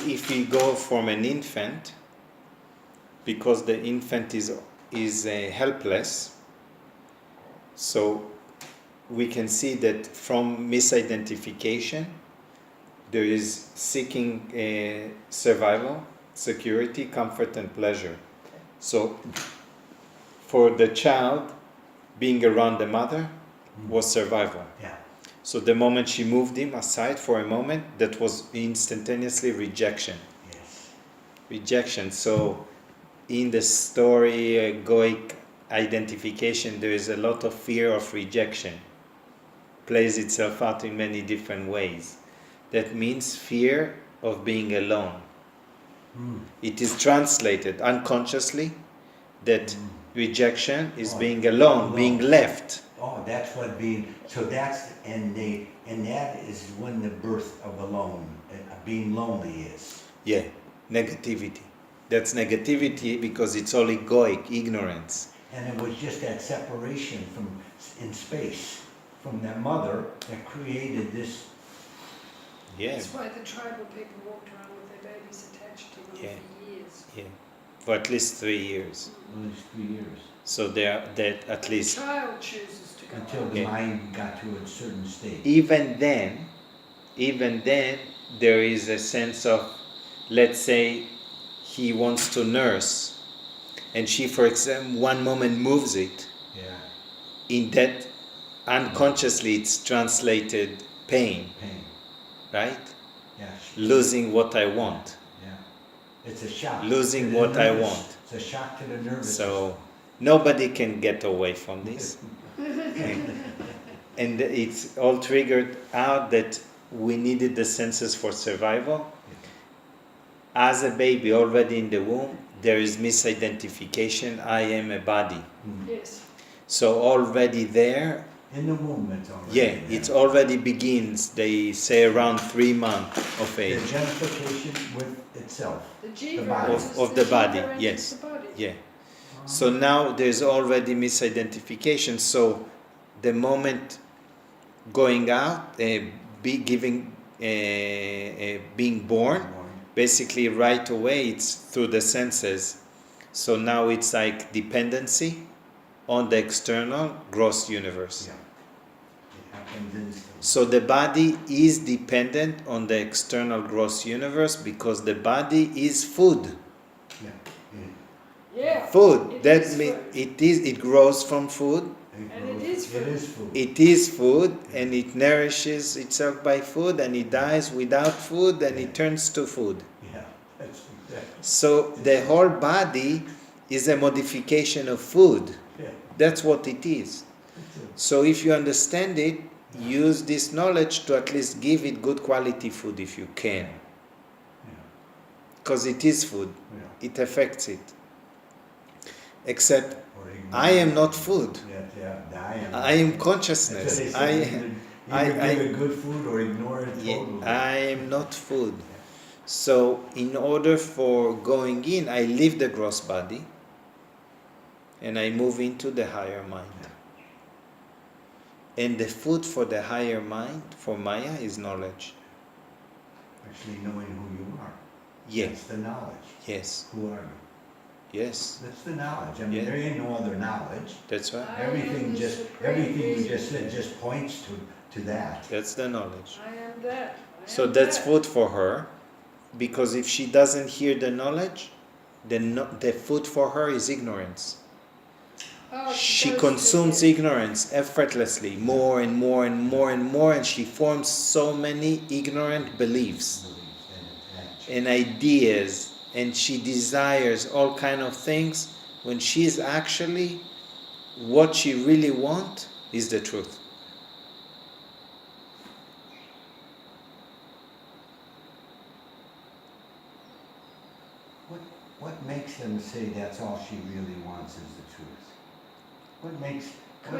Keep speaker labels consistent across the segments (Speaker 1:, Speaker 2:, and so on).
Speaker 1: if we go from an infant, because the infant is helpless, so we can see that from misidentification, there is seeking survival, security, comfort, and pleasure. So for the child, being around the mother was survival.
Speaker 2: Yeah.
Speaker 1: So the moment she moved him aside for a moment, that was instantaneously rejection.
Speaker 2: Yes.
Speaker 1: Rejection. So in the story, egoic identification, there is a lot of fear of rejection. Plays itself out in many different ways. That means fear of being alone. It is translated unconsciously that rejection is being alone, being left.
Speaker 2: Oh, that's what being. So that's and that is when the birth of alone, being lonely is.
Speaker 1: Yeah, negativity. That's negativity because it's all egoic, ignorance.
Speaker 2: And it was just that separation from in space from that mother that created this.
Speaker 1: Yeah.
Speaker 3: That's why the tribal people walked around with their babies attached to them for years.
Speaker 1: Yeah. For at least 3 years.
Speaker 2: At least 3 years.
Speaker 1: So they are that at least.
Speaker 3: The child chooses to go
Speaker 2: Until the mind got to a certain state.
Speaker 1: Even then, there is a sense of, let's say, he wants to nurse, and she, for example, one moment moves it.
Speaker 2: Yeah.
Speaker 1: In that, unconsciously, it's translated pain.
Speaker 2: Pain.
Speaker 1: Right?
Speaker 2: Yeah.
Speaker 1: Losing what I want.
Speaker 2: Yeah. It's a shock.
Speaker 1: Losing what I want.
Speaker 2: It's a shock to the nervous system.
Speaker 1: So nobody can get away from this. And it's all triggered out that we needed the senses for survival. As a baby, already in the womb, there is misidentification. I am a body.
Speaker 3: Yes.
Speaker 1: So already there.
Speaker 2: In the womb, it's already.
Speaker 1: Yeah, it already begins. They say around 3 months of age.
Speaker 2: The identification with itself.
Speaker 3: The G
Speaker 2: The body.
Speaker 1: Of the body, yes. Yeah. So now there's already misidentification. So the moment going out, being born, basically right away it's through the senses. So now it's like dependency on the external gross universe.
Speaker 2: Yeah. It happens instantly.
Speaker 1: So the body is dependent on the external gross universe because the body is food.
Speaker 2: Yeah.
Speaker 3: Yeah.
Speaker 1: Food.
Speaker 3: It
Speaker 1: That
Speaker 3: is
Speaker 1: means
Speaker 3: food.
Speaker 1: it grows from food.
Speaker 3: And it is food.
Speaker 2: It is food.
Speaker 1: It is food, and it nourishes itself by food, and it dies without food, and it turns to food.
Speaker 2: Yeah. That's exactly.
Speaker 1: So the whole body is a modification of food.
Speaker 2: Yeah.
Speaker 1: That's what it is. So if you understand it, use this knowledge to at least give it good quality food if you can. Because it is food.
Speaker 2: Yeah.
Speaker 1: It affects it. Except I am not food. I am consciousness.
Speaker 2: Either give it good food or ignore it totally.
Speaker 1: I am not food. So in order for going in, I leave the gross body and I move into the higher mind. And the food for the higher mind, for Maya, is knowledge.
Speaker 2: Actually knowing who you are.
Speaker 1: Yes.
Speaker 2: That's the knowledge.
Speaker 1: Yes.
Speaker 2: Who are you?
Speaker 1: Yes.
Speaker 2: That's the knowledge. I mean,
Speaker 1: Yeah.
Speaker 2: there ain't no other knowledge.
Speaker 1: That's right.
Speaker 2: Everything you just said just points to that.
Speaker 1: That's the knowledge.
Speaker 3: I am that.
Speaker 1: So that's food for her, because if she doesn't hear the knowledge, then the food for her is ignorance. She consumes ignorance effortlessly, more and more and more and more, and she forms so many ignorant beliefs and ideas, and she desires all kind of things when she's actually, what she really wants is the truth.
Speaker 2: What makes them say that's all she really wants is the truth? What makes that?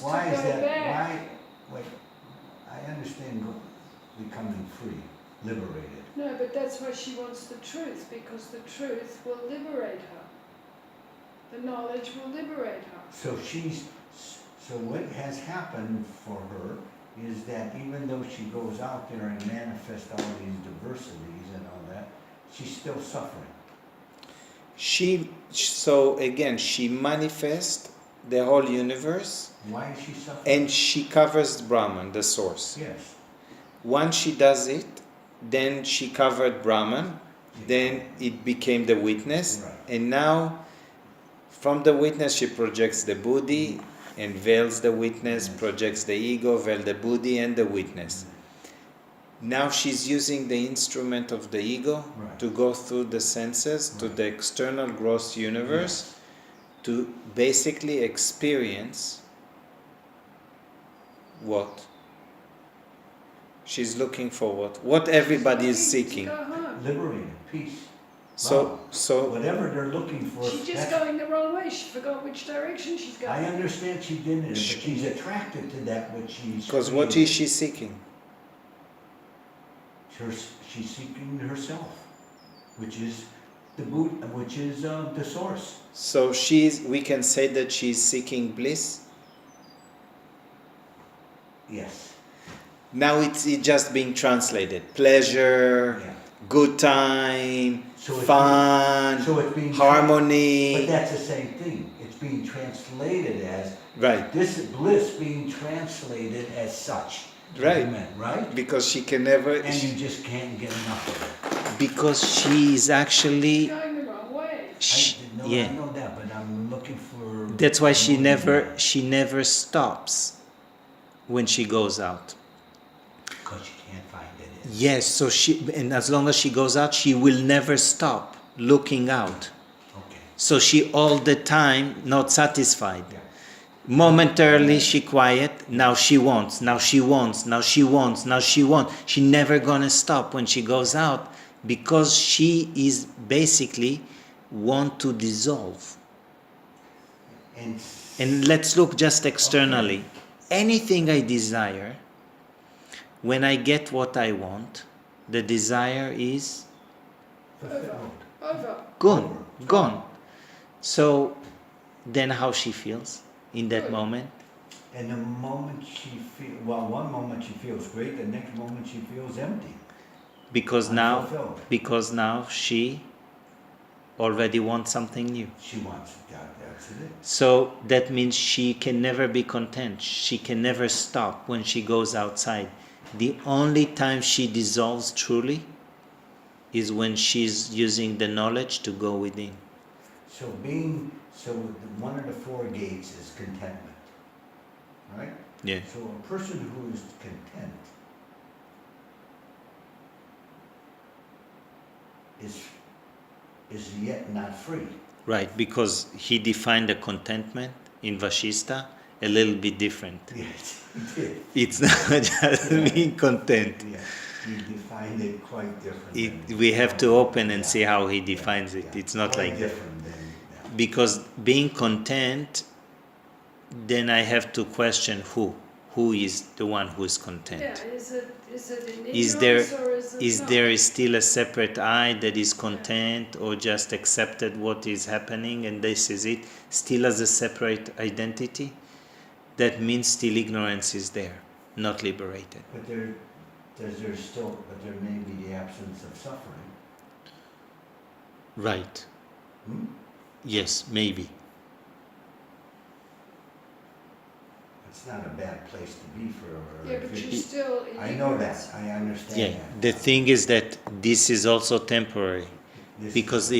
Speaker 2: Why is that? Why? Wait, I understand becoming free, liberated.
Speaker 3: No, but that's why she wants the truth, because the truth will liberate her. The knowledge will liberate her.
Speaker 2: So what has happened for her is that even though she goes out there and manifests all these diversities and all that, she's still suffering.
Speaker 1: So again, she manifests the whole universe
Speaker 2: Why is she suffering?
Speaker 1: and she covers Brahman, the source.
Speaker 2: Yes.
Speaker 1: Once she does it, then she covered Brahman, then it became the witness,
Speaker 2: Right.
Speaker 1: and now from the witness she projects the buddhi and veils the witness, projects the ego, veils the buddhi and the witness. Now she's using the instrument of the ego
Speaker 2: Right.
Speaker 1: to go through the senses to
Speaker 2: Right.
Speaker 1: the external gross universe to basically experience what? She's looking for what? What everybody is seeking.
Speaker 3: To go home.
Speaker 2: Liberated, peace.
Speaker 1: So
Speaker 2: Whatever they're looking for.
Speaker 3: She's just going the wrong way. She forgot which direction she's going.
Speaker 2: I understand she didn't, but she's attracted to that which she's.
Speaker 1: because what is she seeking?
Speaker 2: She's seeking herself, which is the source.
Speaker 1: So we can say that she's seeking bliss.
Speaker 2: Yes.
Speaker 1: Now it's just being translated. Pleasure,
Speaker 2: Yeah.
Speaker 1: good time,
Speaker 2: So it's
Speaker 1: fun,
Speaker 2: So it's being.
Speaker 1: harmony.
Speaker 2: But that's the same thing. It's being translated as.
Speaker 1: Right.
Speaker 2: This bliss being translated as such.
Speaker 1: Right.
Speaker 2: Amen, right?
Speaker 1: Because she can never.
Speaker 2: And you just can't get enough of it.
Speaker 1: Because she is actually.
Speaker 3: She's going the wrong way.
Speaker 1: Yeah.
Speaker 2: I know that, but I'm looking for.
Speaker 1: That's why she never stops when she goes out.
Speaker 2: Because you can't find it.
Speaker 1: Yes, so and as long as she goes out, she will never stop looking out.
Speaker 2: Okay.
Speaker 1: So she all the time not satisfied.
Speaker 2: Yeah.
Speaker 1: Momentarily she quiet, now she wants, now she wants, now she wants, now she wants. She never gonna stop when she goes out because she is basically want to dissolve. And let's look just externally.
Speaker 2: Okay.
Speaker 1: Anything I desire, when I get what I want, the desire is
Speaker 3: Over.
Speaker 1: gone. So then how she feels in that moment?
Speaker 2: And the moment she feels, one moment she feels great, the next moment she feels empty.
Speaker 1: Because
Speaker 2: Unfulfilled.
Speaker 1: now she already wants something new.
Speaker 2: She wants that, that's it.
Speaker 1: So that means she can never be content. She can never stop when she goes outside. The only time she dissolves truly is when she's using the knowledge to go within.
Speaker 2: So one of the four gates is contentment, right?
Speaker 1: Yeah.
Speaker 2: So a person who is content is yet not free.
Speaker 1: Right, because he defined the contentment in Vashista a little bit different.
Speaker 2: Yes, he did.
Speaker 1: It's not just being content.
Speaker 2: Yeah, he defined it quite different.
Speaker 1: We have to open and see how he defines it. It's not
Speaker 2: quite
Speaker 1: like that.
Speaker 2: different than that.
Speaker 1: Because being content, then I have to question who is the one who is content.
Speaker 3: Yeah, is it in
Speaker 1: Is there
Speaker 3: ignorance or is it
Speaker 1: is
Speaker 3: not?
Speaker 1: there still a separate I that is content or just accepted what is happening and this is it, still as a separate identity? That means still ignorance is there, not liberated.
Speaker 2: But there may be the absence of suffering.
Speaker 1: Right.
Speaker 2: Hmm?
Speaker 1: Yes, maybe.
Speaker 2: It's not a bad place to be for.
Speaker 3: Yeah, but you're still in
Speaker 2: I know
Speaker 3: ignorance.
Speaker 2: that. I understand
Speaker 1: Yeah.
Speaker 2: that.
Speaker 1: The thing is that this is also temporary.
Speaker 2: This-
Speaker 1: Because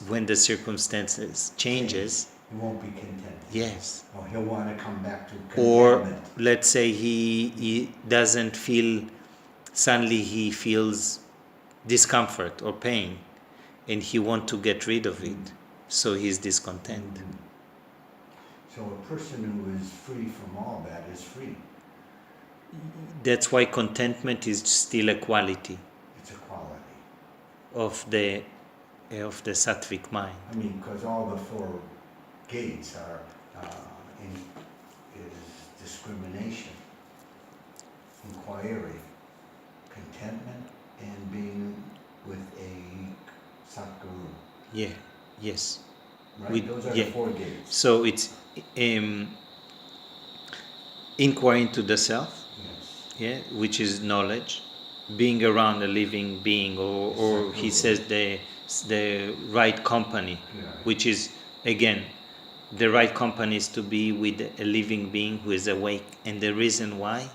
Speaker 1: when the circumstances changes,
Speaker 2: he won't be content.
Speaker 1: yes.
Speaker 2: Or he'll want to come back to
Speaker 1: Or
Speaker 2: contentment.
Speaker 1: let's say he doesn't feel, suddenly he feels discomfort or pain and he wants to get rid of it. So he's discontent.
Speaker 2: So a person who is free from all that is free.
Speaker 1: That's why contentment is still a quality
Speaker 2: It's a quality.
Speaker 1: of the sattvic mind.
Speaker 2: I mean, because all the four gates are is discrimination, inquiry, contentment, and being with a Satguru.
Speaker 1: Yeah, yes.
Speaker 2: Right? Those are the four gates.
Speaker 1: So it's inquiry into the self,
Speaker 2: Yes.
Speaker 1: yeah, which is knowledge, being around a living being, or he says the right company, which is again the right company is to be with a living being who is awake, and the reason why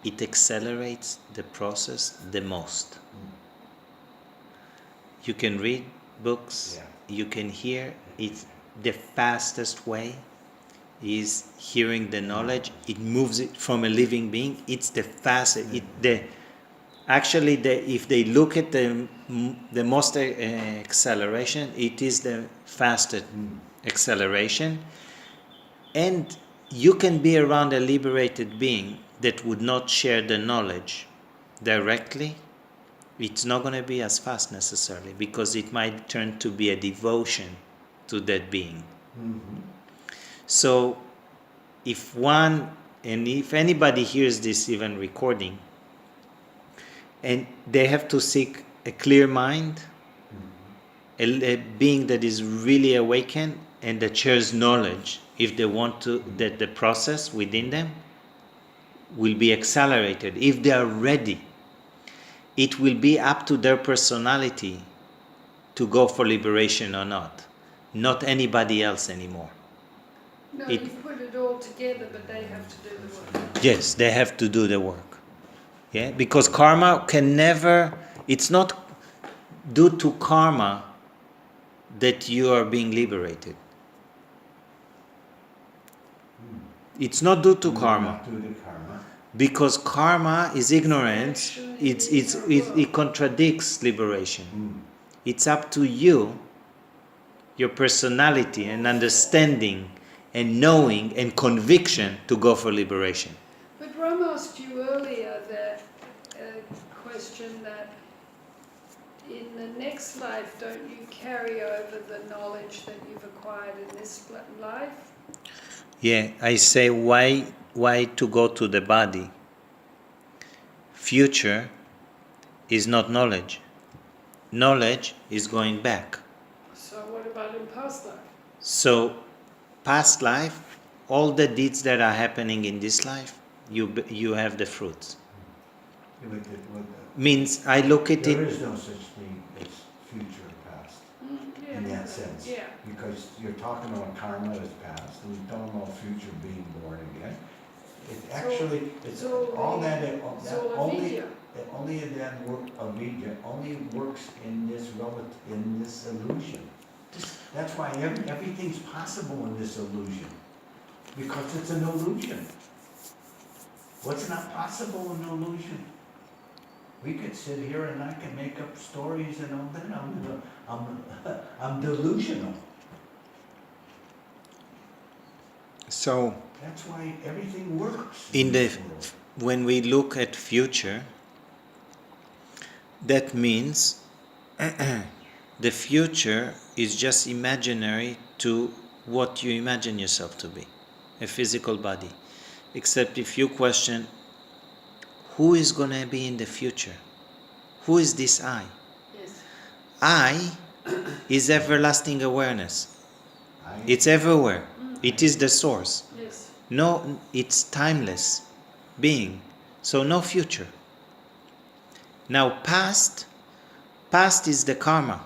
Speaker 1: it accelerates the process the most. You can read books, you can hear. It's the fastest way is hearing the knowledge. It moves it from a living being. It's the fastest. If they look at the most acceleration, it is the fastest acceleration. And you can be around a liberated being that would not share the knowledge directly. It's not going to be as fast necessarily, because it might turn to be a devotion to that being. So if anybody hears this even recording, and they have to seek a clear mind, a being that is really awakened and that shares knowledge, if they want to, that the process within them will be accelerated. If they are ready, it will be up to their personality to go for liberation or not anybody else anymore.
Speaker 3: No, you put it all together, but they have to do the work.
Speaker 1: Yes, they have to do the work. Yeah, because karma can never, it's not due to karma that you are being liberated. It's not due to karma. Because karma is ignorance. It contradicts liberation. It's up to you, your personality and understanding and knowing and conviction to go for liberation.
Speaker 3: But Ram asked you earlier that question that in the next life, don't you carry over the knowledge that you've acquired in this life?
Speaker 1: Yeah, I say why to go to the body? Future is not knowledge. Knowledge is going back.
Speaker 3: So what about in past life?
Speaker 1: So past life, all the deeds that are happening in this life, you have the fruits. Means I look at
Speaker 2: There
Speaker 1: it.
Speaker 2: is no such thing as future or past in that sense.
Speaker 3: Yeah.
Speaker 2: Because you're talking about karma as past, and you're talking about future being born again. It's all that only that work of media only works in this illusion. That's why everything's possible in this illusion, because it's an illusion. What's not possible in an illusion? We could sit here and I can make up stories and all that. I'm delusional.
Speaker 1: So
Speaker 2: That's why everything works.
Speaker 1: when we look at future, that means the future is just imaginary to what you imagine yourself to be, a physical body. Except if you question, who is going to be in the future? Who is this I?
Speaker 3: Yes.
Speaker 1: I is everlasting awareness. It's everywhere. It is the source.
Speaker 3: Yes.
Speaker 1: No, it's timeless being. So no future. Now past is the karma.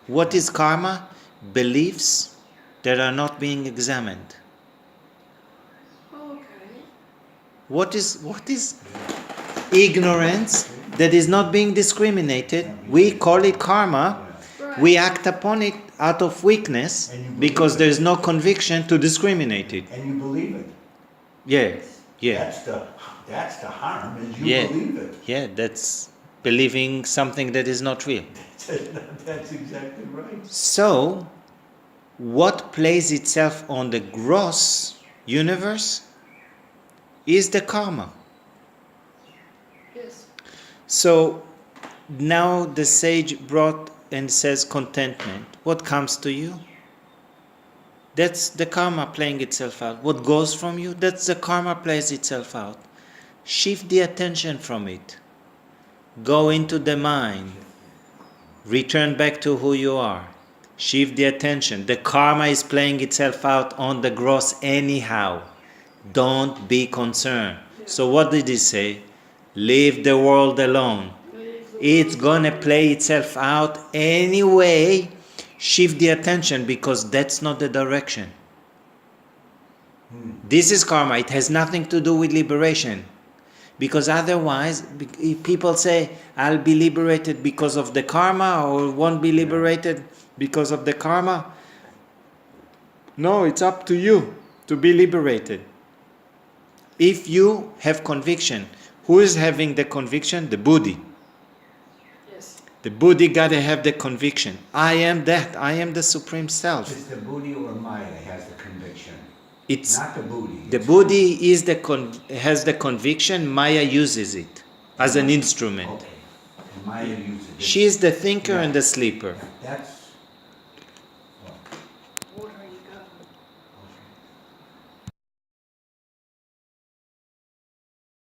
Speaker 1: What is karma? Beliefs that are not being examined.
Speaker 3: Okay.
Speaker 1: What is ignorance that is not being discriminated? We call it karma.
Speaker 3: Right.
Speaker 1: We act upon it out of weakness because there's no conviction to discriminate it.
Speaker 2: And you believe it.
Speaker 1: Yeah.
Speaker 2: That's the harm, is you
Speaker 1: Yeah.
Speaker 2: believe it.
Speaker 1: Yeah, that's believing something that is not real.
Speaker 2: That's exactly right.
Speaker 1: So, what plays itself on the gross universe is the karma.
Speaker 3: Yes.
Speaker 1: So, now the sage brought and says contentment. What comes to you? That's the karma playing itself out. What goes from you? That's the karma plays itself out. Shift the attention from it. Go into the mind. Return back to who you are. Shift the attention. The karma is playing itself out on the gross anyhow. Don't be concerned. So what did he say? Leave the world alone. It's gonna play itself out anyway. Shift the attention because that's not the direction. This is karma. It has nothing to do with liberation. Because otherwise, if people say, I'll be liberated because of the karma or won't be liberated because of the karma. No, it's up to you to be liberated. If you have conviction, who is having the conviction? The Buddhi.
Speaker 3: Yes.
Speaker 1: The Buddhi gotta have the conviction. I am that. I am the Supreme Self.
Speaker 2: It's the Buddhi or Maya has the conviction.
Speaker 1: It's
Speaker 2: not the Buddhi.
Speaker 1: The Buddhi is has the conviction. Maya uses it as an instrument.
Speaker 2: Okay. And Maya uses it.
Speaker 1: She is the thinker and the sleeper.
Speaker 2: That's